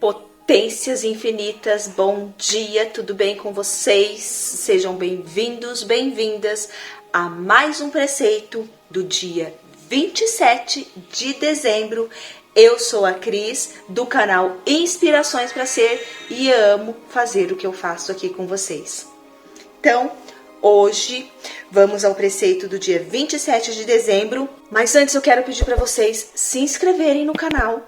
Potências infinitas, bom dia, tudo bem com vocês? Sejam bem-vindos, bem-vindas a mais um preceito do dia 27 de dezembro. Eu sou a Cris, do canal Inspirações para Ser, e amo fazer o que eu faço aqui com vocês. Então, hoje vamos ao preceito do dia 27 de dezembro, mas antes eu quero pedir para vocês se inscreverem no canal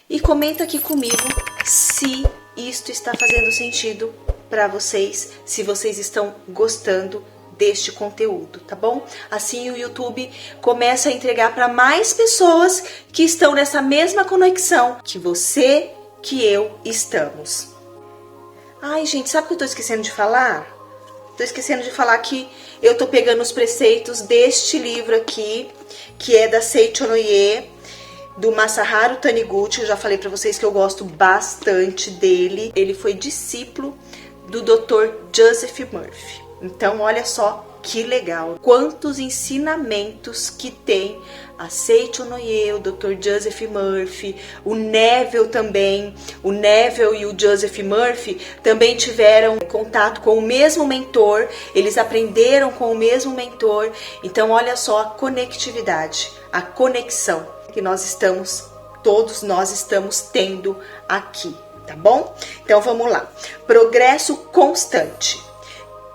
e comenta aqui comigo se isto está fazendo sentido para vocês, se vocês estão gostando deste conteúdo, tá bom? Assim o YouTube começa a entregar para mais pessoas que estão nessa mesma conexão que você, que eu estamos. Ai, gente, sabe o que eu tô esquecendo de falar? Tô esquecendo de falar que eu tô pegando os preceitos deste livro aqui, que é da Seiichi Onoye, do Masaharu Taniguchi. Eu já falei pra vocês que eu gosto bastante dele. Ele foi discípulo do Dr. Joseph Murphy. Então, olha só que legal. Quantos ensinamentos que tem a Seiichi Onoye, o Dr. Joseph Murphy, o Neville também. O Neville e o Joseph Murphy também tiveram contato com o mesmo mentor. Eles aprenderam com o mesmo mentor. Então, olha só a conectividade, a conexão que todos nós estamos tendo aqui, tá bom? Então vamos lá. Progresso constante.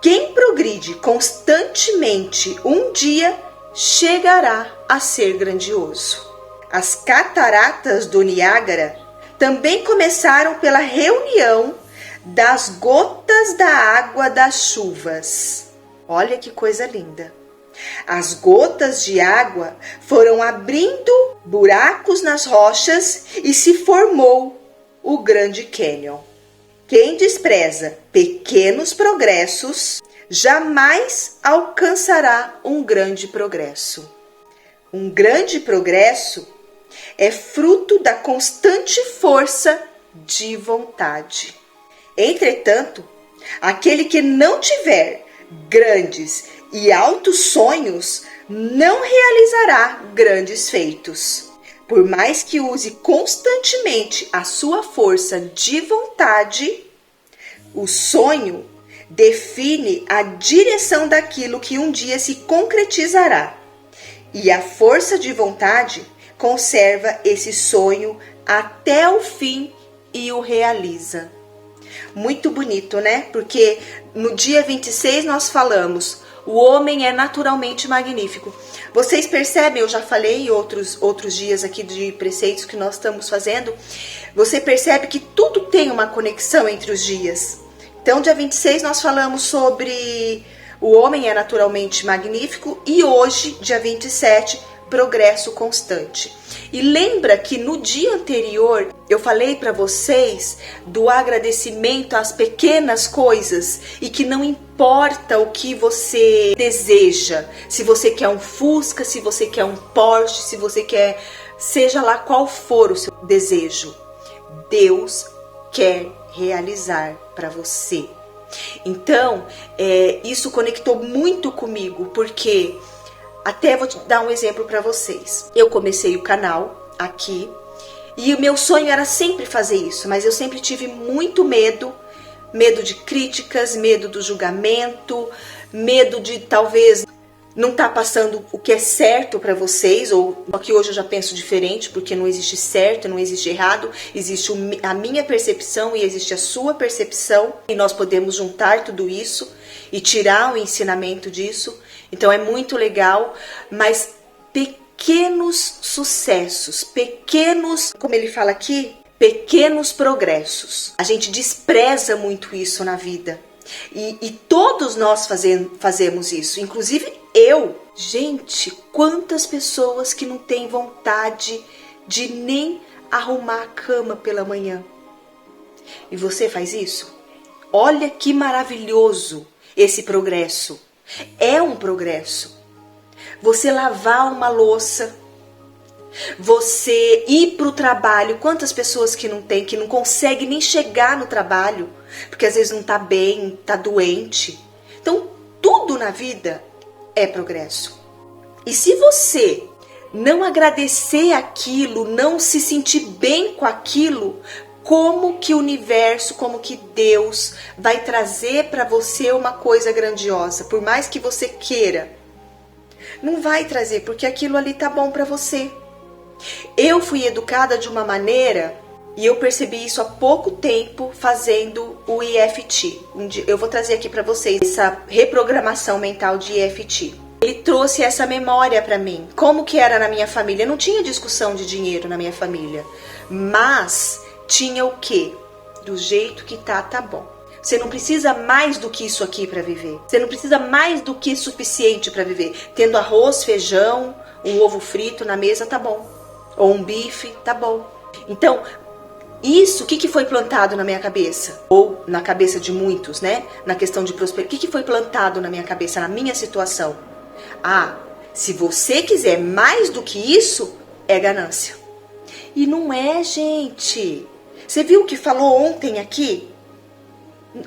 Quem progride constantemente um dia chegará a ser grandioso. As cataratas do Niágara também começaram pela reunião das gotas da água das chuvas. Olha que coisa linda. As gotas de água foram abrindo buracos nas rochas e se formou o Grande Canyon. Quem despreza pequenos progressos jamais alcançará um grande progresso. Um grande progresso é fruto da constante força de vontade. Entretanto, aquele que não tiver grandes e altos sonhos não realizará grandes feitos. Por mais que use constantemente a sua força de vontade, o sonho define a direção daquilo que um dia se concretizará. E a força de vontade conserva esse sonho até o fim e o realiza. Muito bonito, né? Porque no dia 26 nós falamos: o homem é naturalmente magnífico. Vocês percebem, eu já falei em outros dias aqui de preceitos que nós estamos fazendo, você percebe que tudo tem uma conexão entre os dias. Então, dia 26 nós falamos sobre o homem é naturalmente magnífico e hoje, dia 27, progresso constante. E lembra que no dia anterior eu falei para vocês do agradecimento às pequenas coisas e que não importa o que você deseja, se você quer um Fusca, se você quer um Porsche, se você quer, seja lá qual for o seu desejo, Deus quer realizar para você. Então, isso conectou muito comigo, porque até vou te dar um exemplo para vocês. Eu comecei o canal aqui e o meu sonho era sempre fazer isso, mas eu sempre tive muito medo de críticas, medo do julgamento, medo de talvez não estar passando o que é certo para vocês, ou que hoje eu já penso diferente, porque não existe certo, não existe errado, existe a minha percepção e existe a sua percepção, e nós podemos juntar tudo isso e tirar o ensinamento disso. Então é muito legal, mas pequenos sucessos, pequenos, como ele fala aqui, pequenos progressos. A gente despreza muito isso na vida. E todos nós fazemos isso, inclusive eu. Gente, quantas pessoas que não têm vontade de nem arrumar a cama pela manhã. E você faz isso? Olha que maravilhoso esse progresso. É um progresso. Você lavar uma louça, você ir para o trabalho. Quantas pessoas que não conseguem nem chegar no trabalho, porque às vezes não está bem, está doente. Então, tudo na vida é progresso. E se você não agradecer aquilo, não se sentir bem com aquilo, como que o universo, como que Deus vai trazer para você uma coisa grandiosa, por mais que você queira. Não vai trazer, porque aquilo ali tá bom para você. Eu fui educada de uma maneira, e eu percebi isso há pouco tempo fazendo o EFT. Eu vou trazer aqui para vocês essa reprogramação mental de EFT. Ele trouxe essa memória para mim. Como que era na minha família? Não tinha discussão de dinheiro na minha família. Mas tinha o quê? Do jeito que tá bom. Você não precisa mais do que isso aqui para viver. Você não precisa mais do que suficiente para viver. Tendo arroz, feijão, um ovo frito na mesa, tá bom. Ou um bife, tá bom. Então, isso, o que foi plantado na minha cabeça? Ou na cabeça de muitos, né? Na questão de prosperidade. O que foi plantado na minha cabeça, na minha situação? Ah, se você quiser mais do que isso, é ganância. E não é, gente. Você viu o que falou ontem aqui?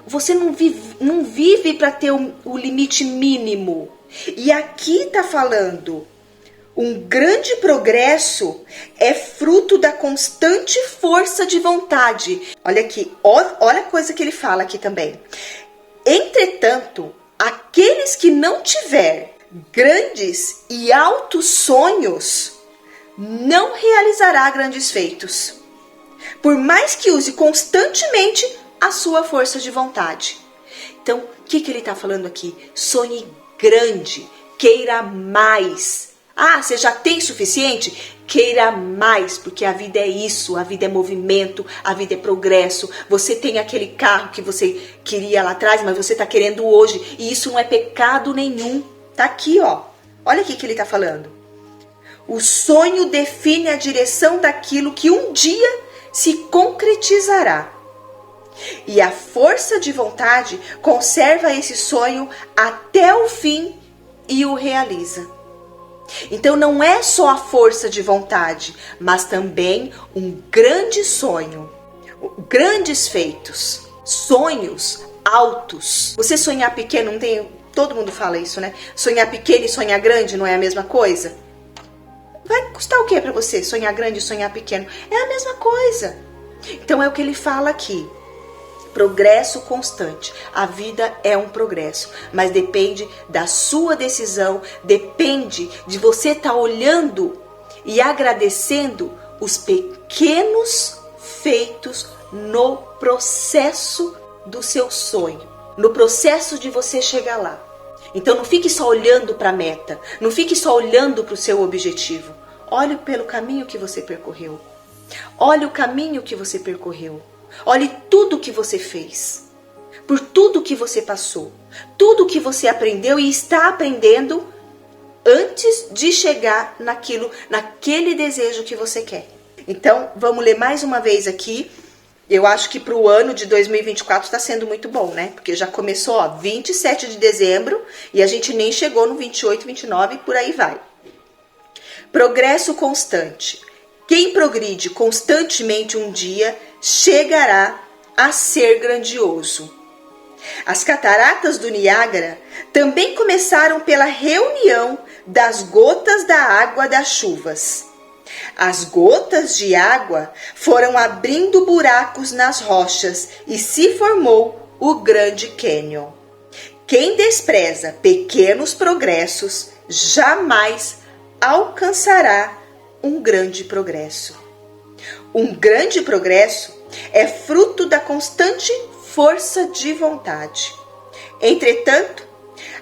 Você não vive para ter o limite mínimo. E aqui tá falando, um grande progresso é fruto da constante força de vontade. Olha aqui, olha a coisa que ele fala aqui também. Entretanto, aqueles que não tiver grandes e altos sonhos, não realizará grandes feitos, por mais que use constantemente a sua força de vontade. Então, o que ele está falando aqui? Sonhe grande, queira mais. Ah, você já tem suficiente? Queira mais, porque a vida é isso, a vida é movimento, a vida é progresso. Você tem aquele carro que você queria lá atrás, mas você está querendo hoje, e isso não é pecado nenhum. Tá aqui, ó. Olha aqui que ele está falando. O sonho define a direção daquilo que um dia se concretizará. E a força de vontade conserva esse sonho até o fim e o realiza. Então não é só a força de vontade, mas também um grande sonho, grandes feitos, sonhos altos. Você sonhar pequeno, não tem, todo mundo fala isso, né? Sonhar pequeno e sonhar grande não é a mesma coisa? Vai custar o que para você sonhar grande e sonhar pequeno? É a mesma coisa. Então é o que ele fala aqui. Progresso constante. A vida é um progresso, mas depende da sua decisão, depende de você estar olhando e agradecendo os pequenos feitos no processo do seu sonho, no processo de você chegar lá. Então não fique só olhando para a meta, não fique só olhando para o seu objetivo. Olhe pelo caminho que você percorreu. Olhe o caminho que você percorreu. Olhe tudo que você fez, por tudo que você passou, tudo que você aprendeu e está aprendendo antes de chegar naquele desejo que você quer. Então, vamos ler mais uma vez aqui. Eu acho que para o ano de 2024 está sendo muito bom, né? Porque já começou, ó, 27 de dezembro e a gente nem chegou no 28, 29 e por aí vai. Progresso constante. Quem progride constantemente um dia chegará a ser grandioso. As cataratas do Niágara também começaram pela reunião das gotas da água das chuvas. As gotas de água foram abrindo buracos nas rochas e se formou o Grande Cânion. Quem despreza pequenos progressos jamais alcançará um grande progresso. Um grande progresso é fruto da constante força de vontade. Entretanto,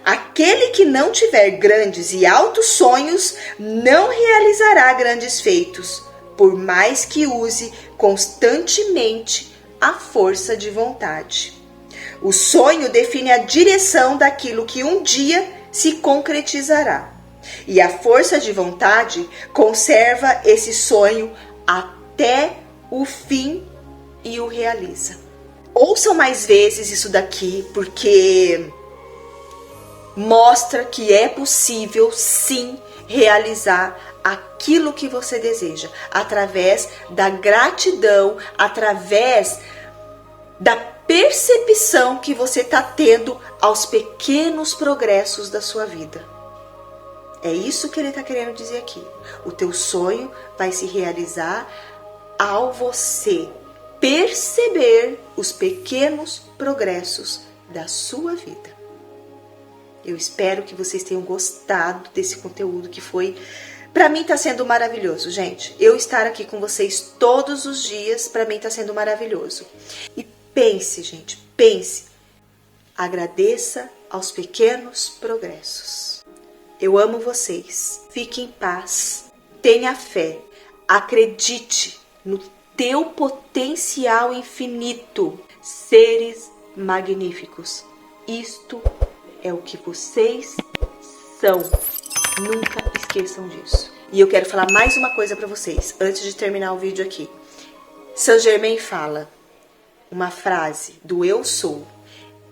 aquele que não tiver grandes e altos sonhos não realizará grandes feitos, por mais que use constantemente a força de vontade. O sonho define a direção daquilo que um dia se concretizará. E a força de vontade conserva esse sonho até o fim e o realiza. Ouçam mais vezes isso daqui, porque mostra que é possível sim realizar aquilo que você deseja, através da gratidão, através da percepção que você está tendo aos pequenos progressos da sua vida. É isso que ele está querendo dizer aqui. O teu sonho vai se realizar ao você perceber os pequenos progressos da sua vida. Eu espero que vocês tenham gostado desse conteúdo que foi... Para mim tá sendo maravilhoso, gente. Eu estar aqui com vocês todos os dias, para mim tá sendo maravilhoso. E pense, gente, pense. Agradeça aos pequenos progressos. Eu amo vocês. Fique em paz. Tenha fé. Acredite no teu potencial infinito. Seres magníficos. Isto é o que vocês são. Nunca esqueçam disso. E eu quero falar mais uma coisa para vocês, antes de terminar o vídeo aqui. Saint Germain fala uma frase do eu sou.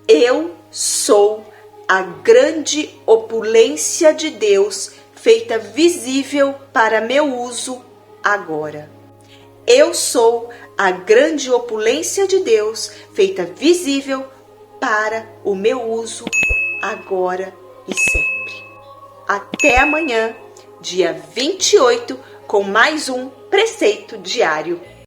Eu sou a grande opulência de Deus feita visível para meu uso agora. Eu sou a grande opulência de Deus feita visível para o meu uso agora e sempre. Até amanhã, dia 28, com mais um preceito diário.